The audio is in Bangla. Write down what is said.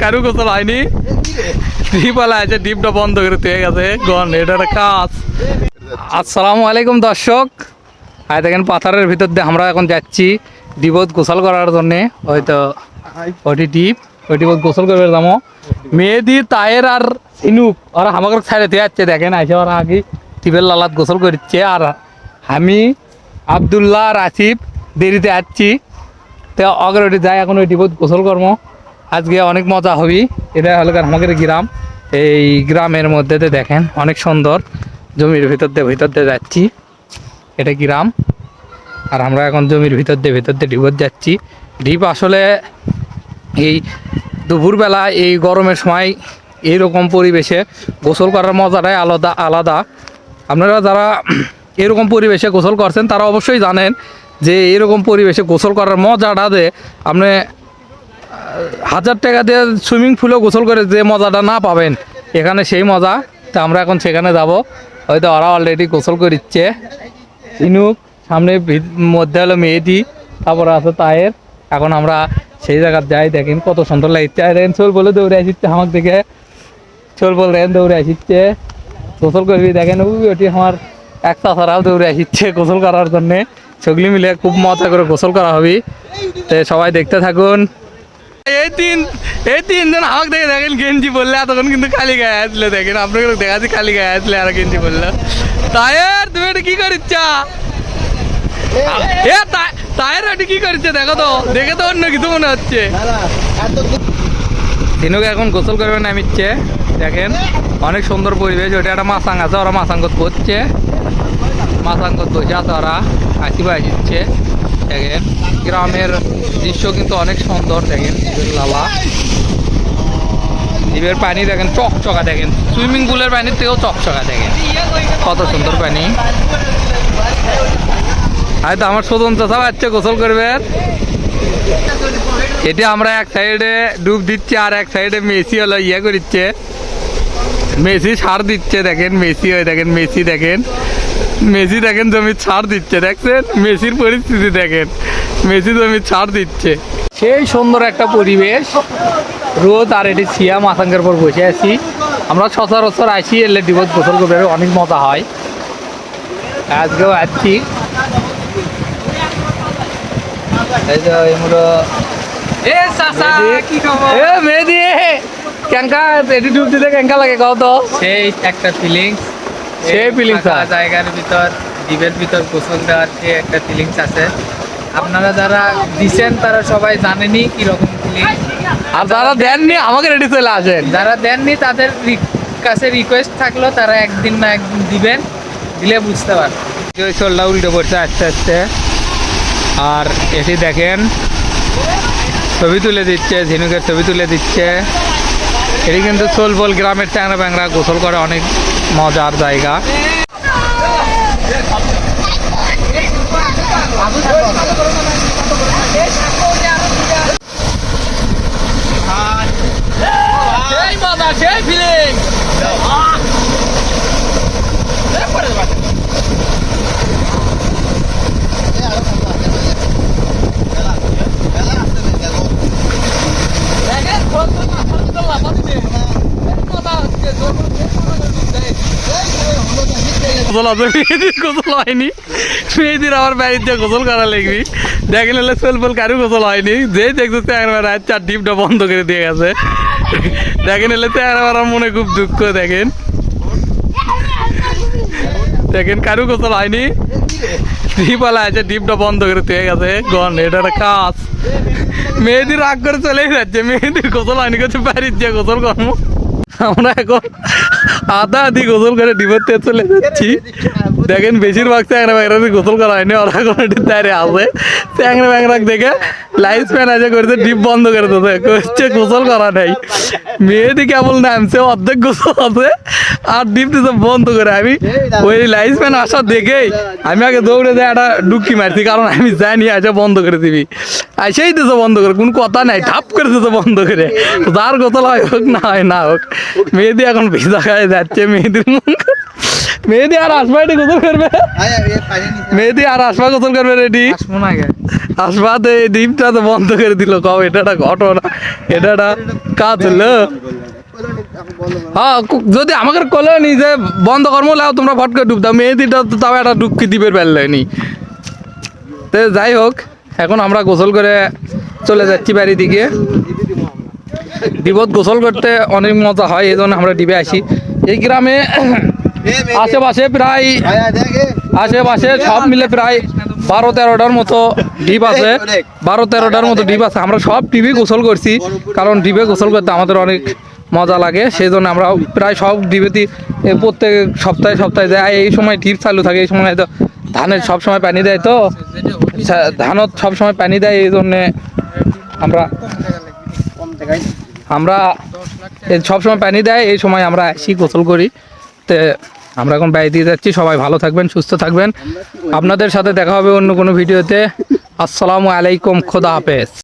কারু গোসল হয়নি, ডিপওয়ালা আছে, ডিপটা বন্ধ করে দিয়ে গেছে গন, এটা একটা কাজ। আসসালামু আলাইকুম দর্শক, আয় দেখেন পাথরের ভিতর দিয়ে আমরা এখন যাচ্ছি ডিপত গোসল করার জন্যে। হয়তো ওটি ডিপ, ওই ডিপত গোসল করবে যাবো। মেহেদি, তায়ের আর সিনুক ওরা আমাকে ছাড়ে দিয়ে যাচ্ছে, দেখেন আইসে ওরা আগে টিপের লালাত গোসল করছে, আর আমি আবদুল্লাহ আর আসিফ দেরিতে আসছি। তো অগর ওটি যাই এখন ওই ডিপত গোসল করবো, আজকে অনেক মজা হবি। এটা হলো আমাদের গ্রাম, এই গ্রামের মধ্যে দেখেন অনেক সুন্দর, জমির ভিতর দিয়ে যাচ্ছি, এটা গ্রাম। আর আমরা এখন জমির ভিতর দিয়ে ডিপত যাচ্ছি। ডিপ আসলে এই দুপুরবেলা এই গরমের সময় এইরকম পরিবেশে গোসল করার মজাটাই আলাদা। আপনারা যারা এরকম পরিবেশে গোসল করছেন তারা অবশ্যই জানেন যে এরকম পরিবেশে গোসল করার মজাটা যে আপনি 1000 টাকা দিয়ে সুইমিং পুলেও গোসল করে যে মজাটা না পাবেন এখানে সেই মজা। তা আমরা এখন সেখানে যাব, হয়তো ওরা অলরেডি গোসল করিচ্ছে। ইনুক সামনে মধ্যে হলো মেহেদি, তারপরে আছে তায়ের। এখন আমরা সেই জায়গায় যাই, দেখেন কত সুন্দর লাগছে। রেন চল বলে দৌড়ে আসিচ্ছে আমাকে দেখে, চল বল রেন দৌড়ে আসিচ্ছে গোসল করবি। দেখেন ওটি আমার এক চাচারাও দৌড়ে আসিচ্ছে গোসল করার জন্যে। সেগুলি মিলে খুব মজা করে গোসল করা হবে, তো সবাই দেখতে থাকুন। এই তিনজন আমাকে দেখে দেখেন গেঞ্জি বললে, এতক্ষণ কিন্তু খালি গায়ে আসলে, দেখেন আপনাকে দেখাচ্ছি খালি গায়ে আসলে আর গেঞ্জি বললো। তায়ের তুমি এটা কি করিচ্ছা? তায়ের ওটি কি করছে দেখো তো, দেখে তো অন্য কিছু মনে হচ্ছে। তিনুকে এখন গোসল করবে নামিচ্ছে, দেখেন অনেক সুন্দর পরিবেশ। ওটা একটা মাছাং আছে, ওরা মাছাঙ্গত করছে, মাছাঙ্গত বসে আছে ওরা, আসিচ্ছে। দেখেন গ্রামের দৃশ্য কিন্তু অনেক সুন্দর, দেখেন লালা দ্বীপের পানি দেখেন চকচকা, দেখেন সুইমিং পুলের পানির থেকেও চকচকা, দেখেন কত সুন্দর পানি। হয়তো আমার স্বজন চাষা বাচ্চা গোসল করবে। এটি আমরা এক সাইডে ডুব দিচ্ছি আর এক সাইডে মেসি হলো করিচ্ছে, মেসি সার দিচ্ছে। দেখেন মেসি, ওই দেখেন মেসি, দেখেন জমির ছাড় দিচ্ছে, দেখছেন মেসির পরিস্থিতি, দেখেন মেসি জমির ছাড় দিচ্ছে। সেই সুন্দর একটা পরিবেশ, রোদ আর এটি ছিয়া মাথাঙ্গের পর বসে আছি। আমরা সচরাচর আসি, এলে ডিপত গোসল করবে, অনেক মজা হয়। আজকেও আসছি, মেহেদি ক্যাঙ্কা এটি ডুব দিতে ক্যাঙ্কা লাগে কত, সেই একটা ফিলিংস, সেই ফিলিংস জায়গার ভিতর দ্বীপের ভিতর গোসল দেওয়ার যে একটা ফিলিংস আছে। আপনারা যারা দিচ্ছেন তারা সবাই জানেনই কিরকম ফিলিংস, আর যারা দেননি আমাকে রেডি চলে আসেন। যারা দেননি তাদের কাছে রিকোয়েস্ট থাকলো তারা একদিন না একদিন দিবেন, দিলে বুঝতে পারবেন। ওই চোলটা উল্টে পড়ছে আস্তে আস্তে। আর এটি দেখেন ছবি তুলে দিচ্ছে, ঝিনুকের ছবি তুলে দিচ্ছে। এটি কিন্তু সোলবল গ্রামের ট্যাংরা ব্যাংরা গোসল করে অনেক মজার জায়গা। গোসল হয়নি, মেয়েদের আমার বাড়ির যে গোসল করা লাগবি। দেখেন হলে সোলবল কারু গোসল হয়নি, যে দেখতে চার ডিপটা বন্ধ করে দিয়ে গেছে। দেখেন হলে আমার মনে খুব দুঃখ। দেখেন কারু গোসল হয়নি, ডিপওয়ালা আছে, ডিপটা বন্ধ করে দিয়ে গেছে গন, এটা একটা কাজ। মেয়েদের রাগ করে চলেই যাচ্ছে, মেয়েদের গোসল হয়নি, করছে বাড়ির যে গোসল কর্ম। আমরা এখন আধি গোসল করে ডিপতে চলে যাচ্ছি। দেখেন বেশিরভাগ ট্যাংরা ব্যাংরা গোসল করা হয়নি, ওরা কোনো দাঁড়িয়ে আছে। ট্যাংরা ব্যাংরা দেখে লাইফ ফ্যান আছে করছে, ডিপ বন্ধ করে দিতে করছে, গোসল করা নেই। মেয়েদি কেবল নামছে, অর্ধেক গোসল আছে আর ডিপ দিতে বন্ধ করে। আমি ওই লাইফ ফ্যান আসা দেখেই আমি আগে দৌড়ে যাই একটা ডুবকি মারছি, কারণ আমি জানি আসা বন্ধ করে দিবি। আসেই দিতে বন্ধ করে, কোনো কথা নাই, ঠাপ করে দিতে বন্ধ করে। যার গোসল হয় হোক না হয় না হোক, মেহেদি এখন ভিজা খায় যাচ্ছে। মেহেদি আর আসবাইটে গোসল করবে মেহেদি আর আসমা গোসল করবে রেডি আসবো না আগে আসমা তো এই ডিপটা তো বন্ধ করে দিল কবে এটা একটা ঘটনা এটা একটা কাজ হলো হ্যাঁ যদি আমাকে কলে নি যে বন্ধ কর্ম লাও তোমরা ফট করে ডুব দাও মেহেদিটা তো তাও একটা ডুবকি দিবে পারলেনি তো যাই হোক এখন আমরা গোসল করে চলে যাচ্ছি বাড়ির দিকে ডিবত গোসল করতে অনেক মজা হয় এই জন্য আমরা ডিবে আসি এই গ্রামে আশেপাশে সব মিলে প্রায় 12-13টার মতো ডিপ আছে 12-13টার মতো ডিপ আছে আমরা সব ডিবে গোসল করছি কারণ ডিবে গোসল করতে আমাদের অনেক মজা লাগে সেই জন্য আমরা প্রায় সব ডিবেতে প্রত্যেক সপ্তাহে যায় এই সময় ডিপ চালু থাকে এই সময় তো ধানের সব সময় পানি দেয় তো ধানত সব সময় পানি দেয় এই জন্যে আমরা সবসময় পানি দেয় এই সময় আমরা আসি গোসল করি তো আমরা এখন বাড়ি দিয়ে যাচ্ছি সবাই ভালো থাকবেন সুস্থ থাকবেন আপনাদের সাথে দেখা হবে অন্য কোনো ভিডিওতে আসসালামু আলাইকুম খোদা হাফেজ